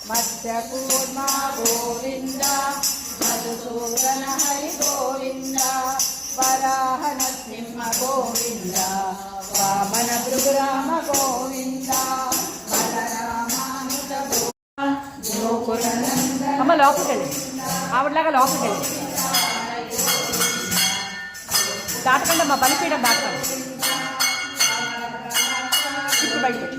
మత్స్యకూర్మా గోవింద మధుసూదన హరి గోవింద వరాహ నరసింహ గోవింద వామన భృగురామ గోవింద బలరామానుజ గోకులనంద అమ్మ లోపలికి వెళ్ళి ఆవిడలాగా లోపలికి వెళ్ళి దాటకండి అమ్మ బలిపీయడం దాటకండి ఇప్పుడు బయటకు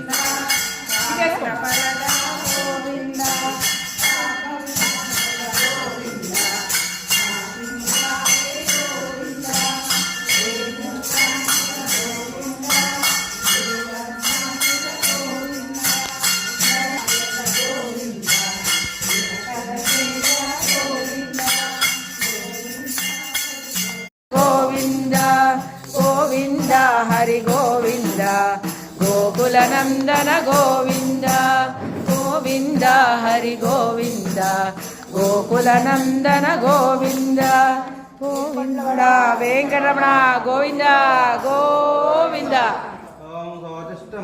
హరి గోవింద గోకుల నందన గోవింద గోవింద హరి గోవింద గోకుల నందన గోవింద గోవింద వెంకటరమణ గోవింద గోవింద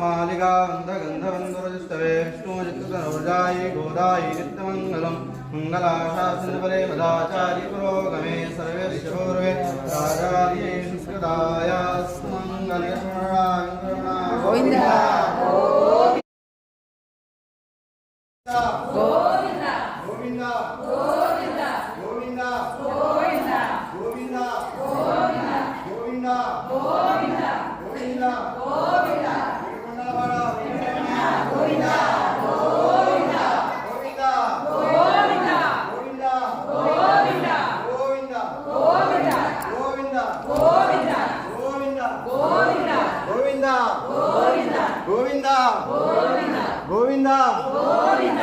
మాలికా గంధగంధవందరజిష్టవే విష్ణుజిత్తుతనోజాయి గోదాయి నిత్యమంగళం మంగళాశాసనపరే మదాచార్య పురోగమే సర్వే ఋషభోర్వే రాజార్యే సుకృతాయాస్మంగళ గోవింద గోవింద గోవింద గోవింద గోవింద గోవింద గోవింద గోవింద గోవింద గోవింద గోవింద గోవింద గోవింద గోవింద